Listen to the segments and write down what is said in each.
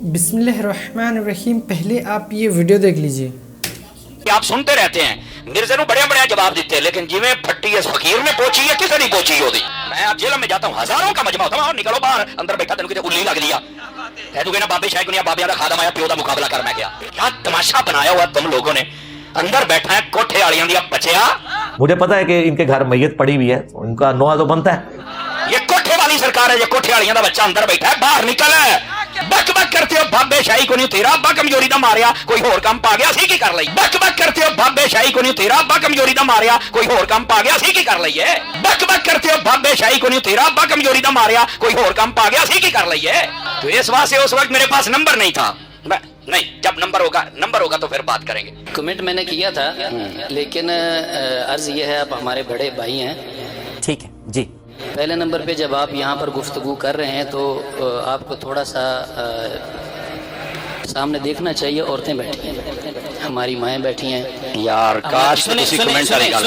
بسم اللہ الرحمن الرحیم. پہلے آپ یہ ویڈیو دیکھ لیجئے. آپ سنتے رہتے ہیں مرزے نو بڑے بڑے جواب دیتے ہیں، لیکن جویں پھٹی اس فقیر نے پوچھی ہے کسے نہیں پوچھی ہوتی. میں اب جیل میں جاتا ہوں، ہزاروں کا مجمع ہوتا ہے، اور نکلو باہر، اندر بیٹھا تینوں کتے الی لگ لیا ہے، تو کہنا بابے شاہ کنیا بابیاں دا خادم آیا پیو دا مقابلہ کر. میں کیا تماشا بنایا ہوا تم لوگوں نے. اندر بیٹھا ہے کوٹھے والیاں دیا بچیا. مجھے پتا ہے کہ ان کے گھر میت پڑی ہوئی ہے، ان کا نوحہ تو بنتا ہے. یہ کوٹھے والی سرکار ہے، یہ کوٹھے والیاں دا بچہ اندر بیٹھا ہے، باہر نکل ہے. بک بک کرتے ہو بابے شاہی کو نہیں تیرا ابا کمزوری دا ماریا کوئی ہور کام پا گیا سی کی کر لئی. بک بک کرتے ہو بابے شاہی کو نہیں تیرا ابا کمزوری دا ماریا کوئی ہور کام پا گیا سی کی کر لئی ہے. بک بک کرتے ہو بابے شاہی کو نہیں تیرا ابا کمزوری دا ماریا کوئی ہور کام پا گیا سی کی کر لئی ہے. تو اس واسطے اس وقت میرے پاس نمبر نہیں تھا. نہیں، جب نمبر ہوگا تو پھر بات کریں گے. کمنٹ میں نے کیا تھا، لیکن عرض یہ ہے آپ ہمارے بڑے بھائی ہیں. ٹھیک ہے جی. پہلے نمبر پہ جب آپ یہاں پر گفتگو کر رہے ہیں تو آپ کو تھوڑا سا سامنے دیکھنا چاہیے. عورتیں بیٹھی ہیں، ہماری مائیں بیٹھی ہیں. یار کاش کسی کمنٹ کرے گا.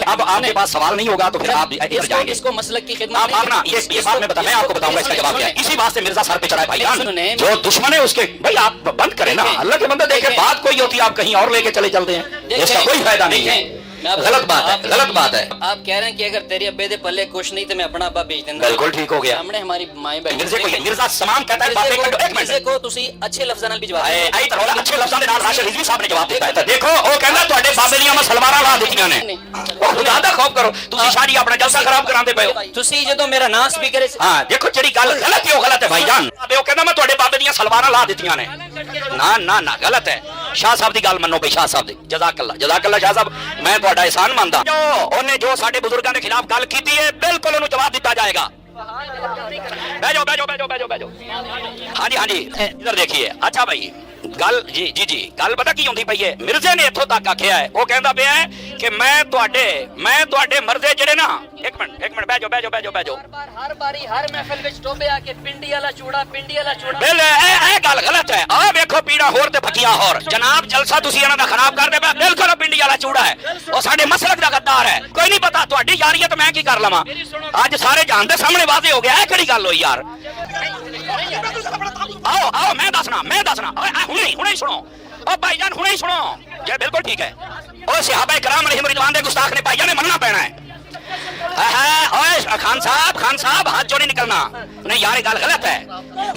اب آپ کے پاس سوال نہیں ہوگا تو پھر آپ ادھر جائیں گے. اس کو مسلک کی خدمت آپ نا یہ بات میں آپ کو بتاؤں گا اس کا جواب کیا ہے. اسی بات سے مرزا سر پہ چڑھا ہے بھائی جان، جو دشمن ہے اس کے بھائی آپ بند کریں نا. اللہ کے بندے دیکھیں بات کوئی ہوتی ہے آپ کہیں اور لے کے چلے چلتے ہیں، اس کا کوئی فائدہ نہیں ہے. غلط بات ہے، غلط بات ہے. آپ کہہ رہے ہیں کہ اگر تیرے ابے دے پلے کچھ نہیں تو میں اپنا ابا بیچ دوں. بالکل ٹھیک ہو گیا. ہم نے ہماری مائیں بیٹھی مرزا سامان کہتا ہے باتیں کرو. ایک مرزے کو تسی اچھے لفظاں نال بھی جواب اے ائی طرح اچھے لفظاں دے نال راشد رضوی صاحب نے جواب دیتا ہے. دیکھو او کہندا تواڈے بابے دیاں میں سلواراں لا دتیاں نے. خدا دا خوف کرو، تسی شادی اپنا جلسہ خراب کراندے پئے ہو. تسی جدوں میرا نام سپیکر ہاں دیکھو جڑی گل غلط ہے وہ غلط ہے بھائی جان. او کہندا میں تواڈے بابے دیاں سلواراں لا دتیاں نے. نہ غلط ہے. شاہ صاحب دی گل منو بھائی، شاہ صاحب دی جزاک اللہ شاہ صاحب، میں تہاڈا احسان ماندا. اونے جو ساڈے بزرگاں دے خلاف گل کیتی ہے بالکل اونوں جواب دتا جائے گا. بیجو. ہاں جی ادھر دیکھیے. اچھا بھائی گل جی گل پتہ کی ہوندی پئی ہے. مرزے نے اتھوں تک آکھیا ہے، وہ کہندا پیا ہے کہ میں تواڈے مرزے جڑے نا. ایک منٹ بیجو. ہر باری ہر محفل وچ ٹوبے آ کے پنڈی والا چوڑا بل اے گل غلط ہے. آ ویکھو پیڑا ہور تے پھکیاں ہور. جناب جلسہ تسی انہاں دا خراب کر دے پے. بالکل پنڈی والا چوڑا ہے، او ساڈے مسلک دا غدار ہے. کوئی نہیں پتہ تہاڈی یاریت میں کی کر لواں. اج سارے جہان دے سامنے واضح ہو گیا ہے کیڑی گل ہوئی یار. آؤ میں دسنا ہنے سنو. او بھائی جان ہنے سنو جی. بالکل ٹھیک ہے. او صحابہ کرام علیہم رضوان دے گستاخ نے بھائی جان نے مننا پینا ہے. خان صاحب ہاتھ جو نہیں نکلنا. نہیں یار یہ گل غلط ہے.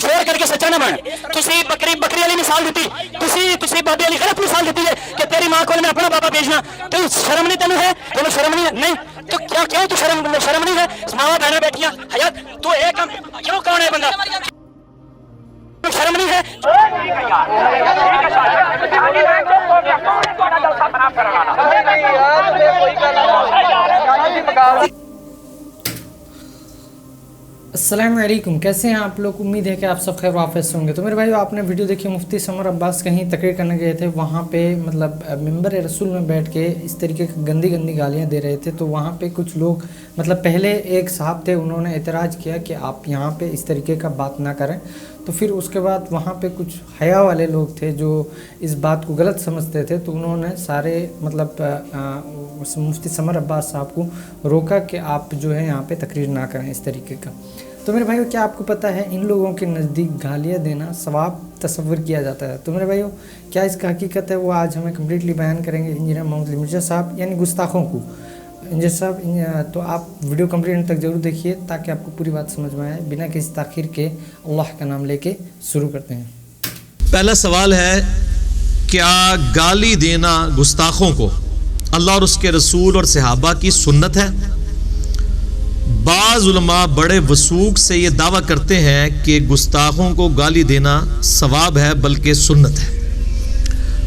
چھوڑ کر کے سچا نہ بن. تسی بکری والی مثال دیتی، تسی بابے والی غلط مثال دیتی ہے کہ تیری ماں کو میں اپنا بابا بھیجنا. تو شرم نہیں تینوں ہے؟ تینوں شرم نہیں تو کیوں تو شرم نہیں ہے؟ ماں بہنیں بیٹھیاں حیات تو ایک کیوں کون ہے بندہ؟ شرم نہیں ہے؟ السلام علیکم، کیسے ہیں آپ لوگ؟ امید ہے کہ آپ سب خیر و عافیت سے ہوں گے. تو میرے بھائی آپ نے ویڈیو دیکھی، مفتی سمر عباس کہیں تقریر کرنے گئے تھے، وہاں پہ مطلب ممبر رسول میں بیٹھ کے اس طریقے کی گندی گالیاں دے رہے تھے. تو وہاں پہ کچھ لوگ مطلب پہلے ایک صاحب تھے، انہوں نے اعتراض کیا کہ آپ یہاں پہ اس طریقے کا بات نہ کریں. تو پھر اس کے بعد وہاں پہ کچھ حیا والے لوگ تھے جو اس بات کو غلط سمجھتے تھے، تو انہوں نے سارے مطلب مفتی سمر عباس صاحب کو روکا کہ آپ جو ہے یہاں پہ تقریر نہ کریں اس طریقے کا. تو میرے بھائیو کیا آپ کو پتہ ہے ان لوگوں کے نزدیک گالیاں دینا ثواب تصور کیا جاتا ہے. تو میرے بھائیو کیا اس کا حقیقت ہے وہ آج ہمیں کمپلیٹلی بیان کریں گے انجینئر محمد علی مرزا صاحب، یعنی گستاخوں کو. انجینئر صاحب تو آپ ویڈیو کمپلیٹ تک ضرور دیکھیے تاکہ آپ کو پوری بات سمجھ میں آئے. بنا کسی تاخیر کے اللہ کا نام لے کے شروع کرتے ہیں. پہلا سوال ہے، کیا گالی دینا گستاخوں کو اللہ اور اس کے رسول اور صحابہ کی سنت ہے؟ بعض علماء بڑے وثوق سے یہ دعویٰ کرتے ہیں کہ گستاخوں کو گالی دینا ثواب ہے بلکہ سنت ہے.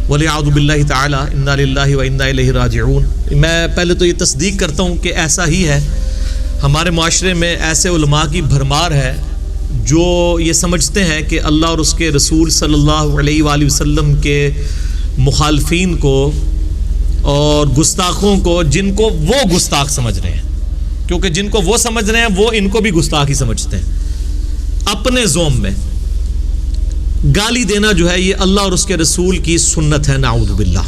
وَلِعَوْذُ بِاللَّهِ تَعَالَى اِنَّا لِلَّهِ وَإِنَّا إِلَيْهِ رَاجِعُونَ. میں پہلے تو یہ تصدیق کرتا ہوں کہ ایسا ہی ہے. ہمارے معاشرے میں ایسے علماء کی بھرمار ہے جو یہ سمجھتے ہیں کہ اللہ اور اس کے رسول صلی اللہ علیہ وآلہ وسلم کے مخالفین کو اور گستاخوں کو، جن کو وہ گستاخ سمجھ رہے ہیں، کیونکہ جن کو وہ سمجھ رہے ہیں وہ ان کو بھی گستاخ ہی سمجھتے ہیں، اپنے زوم میں گالی دینا جو ہے یہ اللہ اور اس کے رسول کی سنت ہے، نعوذ باللہ.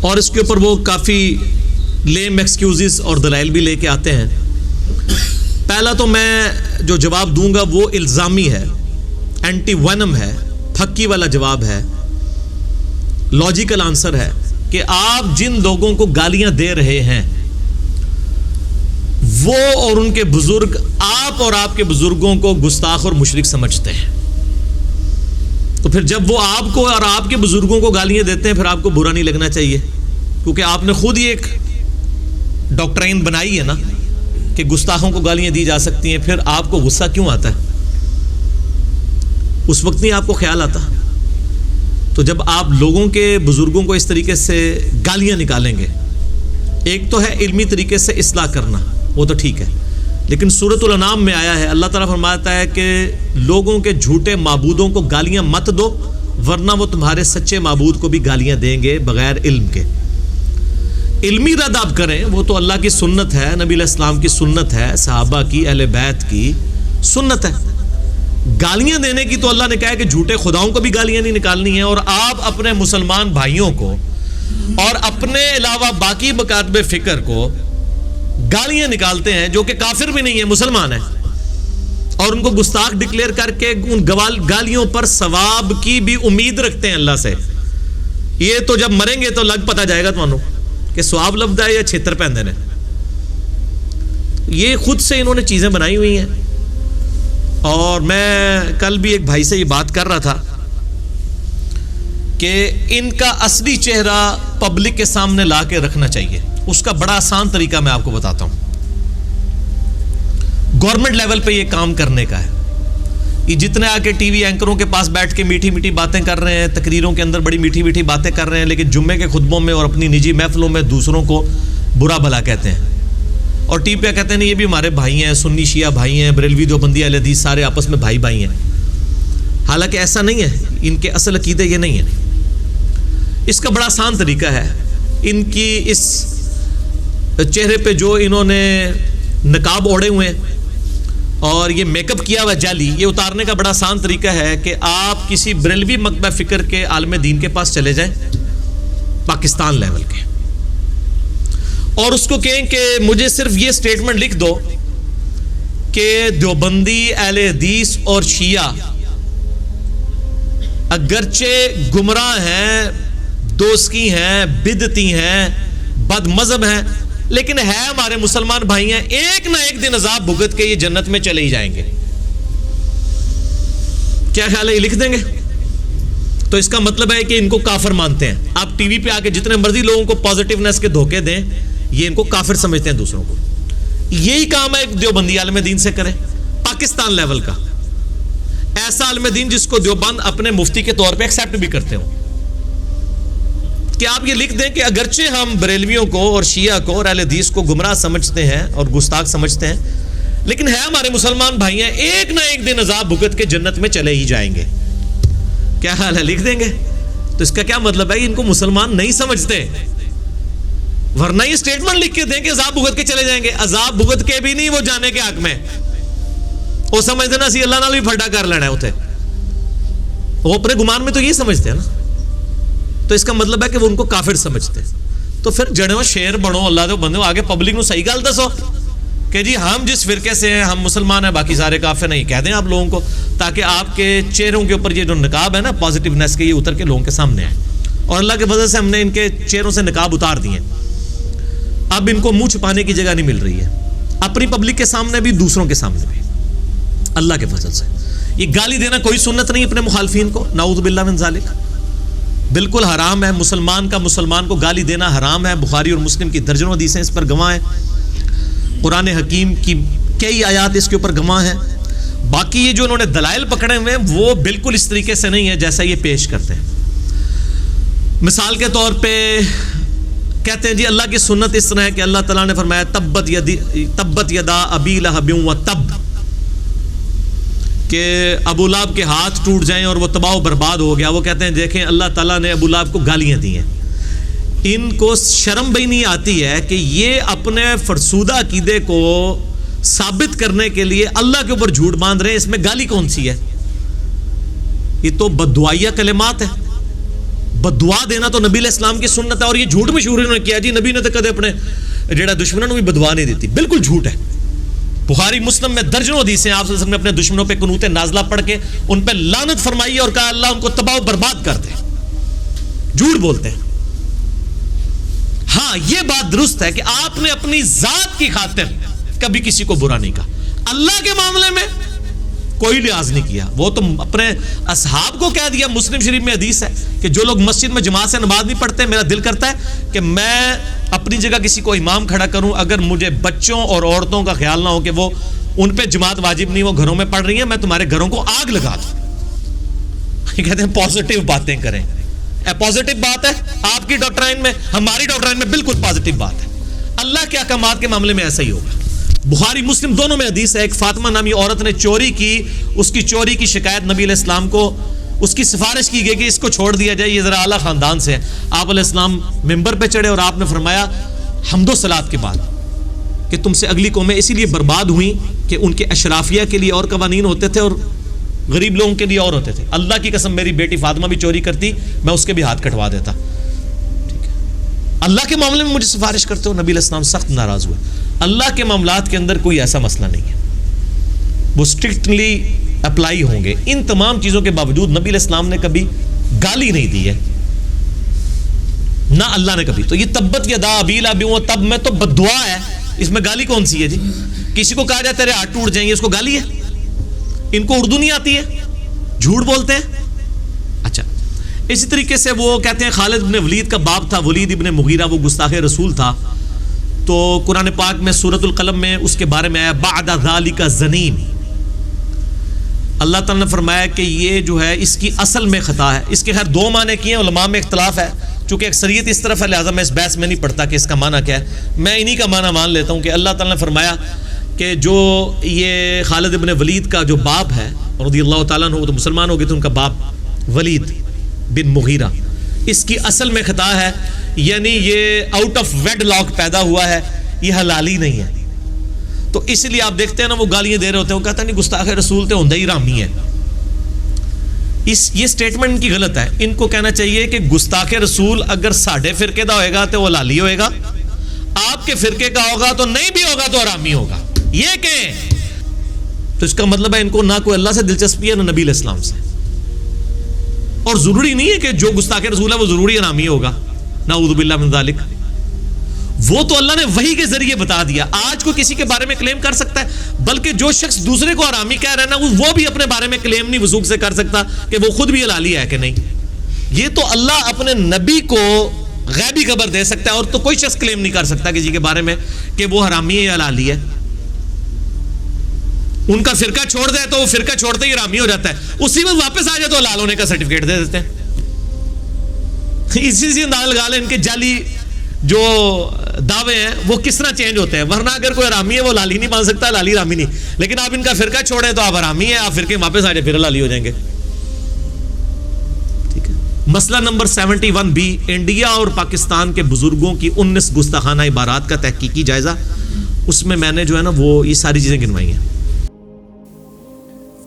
اور اس کے اوپر وہ کافی لیم ایکسکیوزز اور دلائل بھی لے کے آتے ہیں. پہلا تو میں جو جواب دوں گا وہ الزامی ہے اینٹی وینم ہے, پھکی والا جواب ہے, لاجیکل آنسر ہے کہ آپ جن لوگوں کو گالیاں دے رہے ہیں وہ اور ان کے بزرگ آپ اور آپ کے بزرگوں کو گستاخ اور مشرک سمجھتے ہیں. تو پھر جب وہ آپ کو اور آپ کے بزرگوں کو گالیاں دیتے ہیں پھر آپ کو برا نہیں لگنا چاہیے, کیونکہ آپ نے خود ہی ایک ڈاکٹرائن بنائی ہے نا کہ گستاخوں کو گالیاں دی جا سکتی ہیں. پھر آپ کو غصہ کیوں آتا ہے؟ اس وقت نہیں آپ کو خیال آتا. تو جب آپ لوگوں کے بزرگوں کو اس طریقے سے گالیاں نکالیں گے, ایک تو ہے علمی طریقے سے اصلاح کرنا, وہ تو ٹھیک ہے, لیکن سورۃ الانعام میں آیا ہے, اللہ تعالیٰ فرماتا ہے کہ لوگوں کے جھوٹے معبودوں کو گالیاں مت دو ورنہ وہ تمہارے سچے معبود کو بھی گالیاں دیں گے بغیر علم کے. علمی رد آپ کریں, وہ تو اللہ کی سنت ہے, نبی علیہ السلام کی سنت ہے, صحابہ کی, اہل بیت کی سنت ہے. گالیاں دینے کی تو اللہ نے کہا ہے کہ جھوٹے خداؤں کو بھی گالیاں نہیں نکالنی ہیں, اور آپ اپنے مسلمان بھائیوں کو اور اپنے علاوہ باقی مکاتب فکر کو گالیاں نکالتے ہیں جو کہ کافر بھی نہیں ہے, مسلمان ہیں, اور ان کو گستاخ ڈکلیئر کر کے ان گالیوں پر ثواب کی بھی امید رکھتے ہیں اللہ سے. یہ تو جب مریں گے تو لگ پتا جائے گا تمہوں کہ ثواب لبدا ہے یا چھتر پہندے نے. یہ خود سے انہوں نے چیزیں بنائی ہوئی ہیں. اور میں کل بھی ایک بھائی سے یہ بات کر رہا تھا کہ ان کا اصلی چہرہ پبلک کے سامنے لا کے رکھنا چاہیے. اس کا بڑا آسان طریقہ میں آپ کو بتاتا ہوں. گورنمنٹ لیول پہ یہ کام کرنے کا ہے. یہ جتنے آ کے ٹی وی اینکروں کے پاس بیٹھ کے میٹھی میٹھی باتیں کر رہے ہیں, تقریروں کے اندر بڑی میٹھی میٹھی باتیں کر رہے ہیں, لیکن جمعے کے خطبوں میں اور اپنی نجی محفلوں میں دوسروں کو برا بھلا کہتے ہیں, اور ٹی پہ کہتے ہیں نہیں یہ بھی ہمارے بھائی ہیں, سنی شیعہ بھائی ہیں, بریلوی دیوبندی اہل حدیث سارے آپس میں بھائی بھائی ہیں. حالانکہ ایسا نہیں ہے, ان کے اصل عقیدے یہ نہیں ہے. اس کا بڑا آسان طریقہ ہے. ان کی اس چہرے پہ جو انہوں نے نقاب اوڑے ہوئے ہیں اور یہ میک اپ کیا ہوا جعلی, یہ اتارنے کا بڑا آسان طریقہ ہے کہ آپ کسی بریلوی مکتبہ فکر کے عالم دین کے پاس چلے جائیں, پاکستان لیول کے, اور اس کو کہیں کہ مجھے صرف یہ سٹیٹمنٹ لکھ دو کہ دیوبندی, اہل حدیث اور شیعہ اگرچہ گمراہ ہیں, دوستی ہیں, بدعتی ہیں, بد مذہب ہیں, لیکن ہے ہمارے مسلمان بھائی ہیں, ایک نہ ایک دن عذاب بھگت کے یہ جنت میں چلے ہی جائیں گے. کیا خیال ہے, یہ لکھ دیں گے؟ تو اس کا مطلب ہے کہ ان کو کافر مانتے ہیں. آپ ٹی وی پہ آ کے جتنے مرضی لوگوں کو پازیٹیونیس کے دھوکے دیں, یہ ان کو کافر سمجھتے ہیں دوسروں کو. یہی کام ہے ایک دیوبندی عالم دین سے کریں, پاکستان لیول کا ایسا عالم دین جس کو دیوبند اپنے مفتی کے طور پہ ایکسیپٹ بھی کرتے ہوں, کہ آپ یہ لکھ دیں کہ اگرچہ ہم بریلویوں کو اور شیعہ کو اور اہل حدیث کو گمراہ سمجھتے ہیں اور گستاخ سمجھتے ہیں, لیکن ہے ہمارے مسلمان بھائی ہیں, ایک نہ ایک دن عذاب بھگت کے جنت میں چلے ہی جائیں گے. کیا حال ہے, لکھ دیں گے؟ تو اس کا کیا مطلب ہے, ان کو مسلمان نہیں سمجھتے, ورنہ یہ سٹیٹمنٹ لکھ کے دیں کہ عذاب بھگت کے چلے جائیں گے. عذاب بھگت کے بھی نہیں, وہ جانے کے حق میں, وہ سمجھتے نا سی اللہ نال بھی پھٹا کر لینا ہے اتنے, وہ اپنے گمان میں تو یہ سمجھتے ہیں نا. تو اس کا مطلب ہے کہ وہ ان کو کافر سمجھتے ہیں. تو پھر جڑو شیر بنو, اللہ دے بندے, آگے پبلک نو صحیح گل دسو کہ جی ہم جس فرقے سے ہیں ہم مسلمان ہیں, باقی سارے کافر نہیں, کہہ دیں آپ لوگوں کو, تاکہ آپ کے چہروں کے اوپر یہ جو نقاب ہے نا پازیٹیونیس کے, یہ اتر کے لوگوں کے سامنے آئے. اور اللہ کے فضل سے ہم نے ان کے چہروں سے نقاب اتار دیے. اب ان کو منہ چھپانے کی جگہ نہیں مل رہی ہے, اپنی پبلک کے سامنے بھی, دوسروں کے سامنے بھی. اللہ کے فضل سے یہ گالی دینا کوئی سنت نہیں اپنے مخالفین کو, نعوذ باللہ من ذالک, بالکل حرام ہے. مسلمان کا مسلمان کو گالی دینا حرام ہے. بخاری اور مسلم کی درجنوں حدیثیں اس پر گواہ ہیں, قرآن حکیم کی کئی آیات اس کے اوپر گواہ ہیں. باقی یہ جو انہوں نے دلائل پکڑے ہوئے ہیں وہ بالکل اس طریقے سے نہیں ہے جیسا یہ پیش کرتے ہیں. مثال کے طور پہ کہتے ہیں جی اللہ کی سنت اس طرح ہے کہ اللہ تعالیٰ نے فرمایا تبت یدا ابی لہب و تب, کہ ابو لہب کے ہاتھ ٹوٹ جائیں اور وہ تباہ و برباد ہو گیا. وہ کہتے ہیں دیکھیں اللہ تعالیٰ نے ابو لہب کو گالیاں دی ہیں. ان کو شرم بھی نہیں آتی ہے کہ یہ اپنے فرسودہ عقیدے کو ثابت کرنے کے لیے اللہ کے اوپر جھوٹ باندھ رہے ہیں. اس میں گالی کون سی ہے؟ یہ تو بددعائیہ کلمات ہے. بددعا دینا تو نبی علیہ السلام کی سنت ہے, اور یہ جھوٹ مشہور انہوں نے کیا جی نبی نے تو کدے اپنے جڑا دشمنوں نے بھی بددعا نہیں دیتی. بالکل جھوٹ ہے. بخاری مسلم میں درجنوں حدیثیں آپ صلی اللہ علیہ وسلم نے اپنے دشمنوں پہ قنوت نازلہ پڑھ کے ان پہ لعنت فرمائی اور کہا اللہ ان کو تباہ و برباد کر دے. جھوٹ بولتے ہیں. ہاں یہ بات درست ہے کہ آپ نے اپنی ذات کی خاطر کبھی کسی کو برا نہیں کہا. اللہ کے معاملے میں کوئی لحاظ نہیں کیا. وہ تو اپنے اصحاب کو کہہ دیا. مسلم شریف میں حدیث ہے کہ جو لوگ مسجد میں جماعت سے نماز نہیں پڑھتے, میرا دل کرتا ہے کہ میں اپنی جگہ کسی کو امام کھڑا کروں اگر مجھے بچوں اور عورتوں کا خیال نہ ہو کہ وہ ان پہ جماعت واجب نہیں, وہ گھروں میں پڑھ رہی ہیں, میں تمہارے گھروں کو آگ لگا دوں. کہتے ہیں پازیٹیو باتیں کریں. پازیٹیو بات ہے آپ کی ڈاکٹرائن میں, ہماری ڈاکٹرائن میں بالکل پازیٹیو بات ہے. اللہ کے احکامات کے معاملے میں ایسا ہی ہوگا. بخاری مسلم دونوں میں حدیث ہے. ایک فاطمہ نامی عورت نے چوری کی, اس کی چوری کی شکایت نبی علیہ السلام کو, اس کی سفارش کی گئی کہ اس کو چھوڑ دیا جائے, یہ ذرا اعلیٰ خاندان سے ہے. آپ علیہ السلام ممبر پہ چڑھے اور آپ نے فرمایا حمد و صلات کے بعد کہ تم سے اگلی قومیں اسی لیے برباد ہوئیں کہ ان کے اشرافیہ کے لیے اور قوانین ہوتے تھے اور غریب لوگوں کے لیے اور ہوتے تھے. اللہ کی قسم میری بیٹی فاطمہ بھی چوری کرتی, میں اس کے بھی ہاتھ کٹوا دیتا. ٹھیک ہے, اللہ کے معاملے میں مجھے سفارش کرتے ہو. نبی علیہ السلام سخت ناراض ہوئے. اللہ کے معاملات کے اندر کوئی ایسا مسئلہ نہیں ہے, وہ اسٹرکٹلی اپلائی ہوں گے. ان تمام چیزوں کے باوجود نبی علیہ السلام نے کبھی گالی نہیں دی ہے, نہ اللہ نے کبھی. تو یہ تبت یدا ابی لہب وتب میں تو بد دعا ہے, اس میں گالی کون سی ہے جی؟ کسی کو کہا جائے تیرے ہاتھ ٹوٹ جائیں گے, اس کو گالی ہے؟ ان کو اردو نہیں آتی ہے, جھوٹ بولتے ہیں. اچھا, اسی طریقے سے وہ کہتے ہیں خالد ابن ولید کا باپ تھا ولید ابن مغیرہ, وہ گستاخ رسول تھا. تو قرآن پاک میں سورۃ القلم میں اس کے بارے میں آیا بعد ذالک زنیم. اللہ تعالیٰ نے فرمایا کہ یہ جو ہے اس کی اصل میں خطا ہے. اس کے خیر دو معنی کیے ہیں, علماء میں اختلاف ہے, چونکہ اکثریت اس طرف ہے لہٰذا میں اس بحث میں نہیں پڑھتا کہ اس کا معنی کیا ہے. میں انہی کا معنی مان لیتا ہوں کہ اللہ تعالیٰ نے فرمایا کہ جو یہ خالد ابن ولید کا جو باپ ہے رضی اللہ تعالیٰ عنہ, وہ تو مسلمان ہو گئے تھے, ان کا باپ ولید بن مغیرہ, اس کی اصل میں خطا ہے, یعنی یہ آؤٹ آف ویڈ لاک پیدا ہوا ہے, یہ حلالی نہیں ہے. تو اس لیے آپ دیکھتے ہیں نا وہ گالیاں دے رہے ہوتے ہیں, وہ کہتا ہے نہیں گستاخ رسول تے ہوندہ ہی رامی ہے. یہ سٹیٹمنٹ ان کی غلط ہے. ان کو کہنا چاہیے کہ گستاخ رسول اگر ساڑھے فرقے دا ہوئے گا تو وہ حلالی ہوئے گا, آپ کے فرقے کا ہوگا تو نہیں بھی ہوگا تو حرامی ہوگا, یہ کہیں. تو اس کا مطلب ہے ان کو نہ کوئی اللہ سے دلچسپی ہے نہ نبی علیہ السلام سے. اور ضروری نہیں ہے کہ جو گستاخ رسول ہے وہ ضروری حرامی ہوگا, نعوذ باللہ من ذالک. وہ تو اللہ نے وحی کے ذریعے بتا دیا. آج کوئی کسی کے بارے میں کلیم کر سکتا ہے, بلکہ جو شخص دوسرے کو حرامی کہہ رہا ہے نا, وہ بھی اپنے بارے میں کلیم نہیں وثوق سے کر سکتا کہ وہ خود بھی حلالی ہے کہ نہیں. یہ تو اللہ اپنے نبی کو غیبی خبر دے سکتا ہے, اور تو کوئی شخص کلیم نہیں کر سکتا کسی کے بارے میں کہ وہ حرامی ہے یا حلالی ہے. ان کا فرقہ چھوڑ دے تو وہ فرقہ چھوڑتے ہی حرامی ہو جاتا ہے, اسی وقت واپس آ جائے تو حلال ہونے کا سرٹیفکیٹ دے دیتے ہیں. اسی انداز لگا لیں ان کے جعلی جو دعوے ہیں وہ کس طرح چینج ہوتے ہیں. ورنہ اگر کوئی حرامی ہے وہ حلالی نہیں مان سکتا, حلالی حرامی نہیں. لیکن آپ ان کا فرقہ چھوڑیں تو آپ حرامی ہیں, آپ فرقے واپس آ جائے پھر حلالی ہو جائیں گے. ٹھیک ہے. مسئلہ نمبر 71B, انڈیا اور پاکستان کے بزرگوں کی 19 گستاخانہ عبارات کا تحقیقی جائزہ. اس میں نے جو ہے نا وہ یہ ساری چیزیں گنوائی ہیں.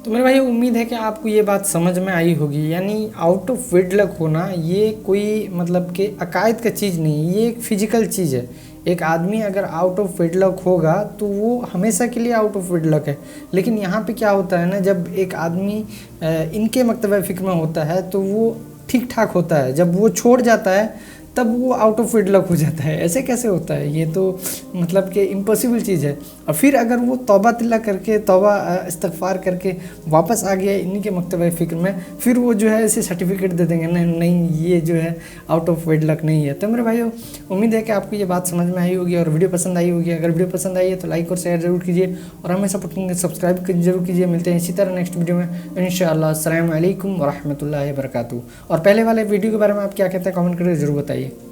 تو میرے بھائی امید ہے کہ آپ کو یہ بات سمجھ میں آئی ہوگی. یعنی آؤٹ آف ویڈ لک ہونا یہ کوئی مطلب کہ عقائد کا چیز نہیں, یہ ایک فزیکل چیز ہے. ایک آدمی اگر آؤٹ آف ویڈ لک ہوگا تو وہ ہمیشہ کے لیے آؤٹ آف ویڈ لک ہے. لیکن یہاں پہ کیا ہوتا ہے نا, جب ایک آدمی ان کے مکتبہ فکر میں ہوتا ہے تو وہ ٹھیک ٹھاک ہوتا ہے, جب وہ چھوڑ جاتا ہے تب وہ آؤٹ آف ویڈ لک ہو جاتا ہے. ایسے کیسے ہوتا ہے؟ یہ تو مطلب کہ امپاسبل چیز ہے. اور پھر اگر وہ توبہ طلع کر کے توبہ استغفار کر کے واپس آ گیا انہی کے مکتبہ فکر میں, پھر وہ جو ہے اسے سرٹیفکیٹ دے دیں گے نہیں یہ جو ہے آؤٹ آف ویڈ لک نہیں ہے. تو میرے بھائیو امید ہے کہ آپ کو یہ بات سمجھ میں آئی ہوگی اور ویڈیو پسند آئی ہوگی. اگر ویڈیو پسند آئی ہے تو لائک اور شیئر ضرور کیجیے, اور ہمیں سپورٹ کریں گے سبسکرائب ضرور کیجیے. ملتے ہیں اسی طرح نیکسٹ ویڈیو میں انشاءاللہ. السلام علیکم ورحمۃ اللہ وبرکاتہ. اور پہلے والے ویڈیو کے بارے میں آپ کیا کہتے ہیں کامنٹ کر کے ضرور بتائیے.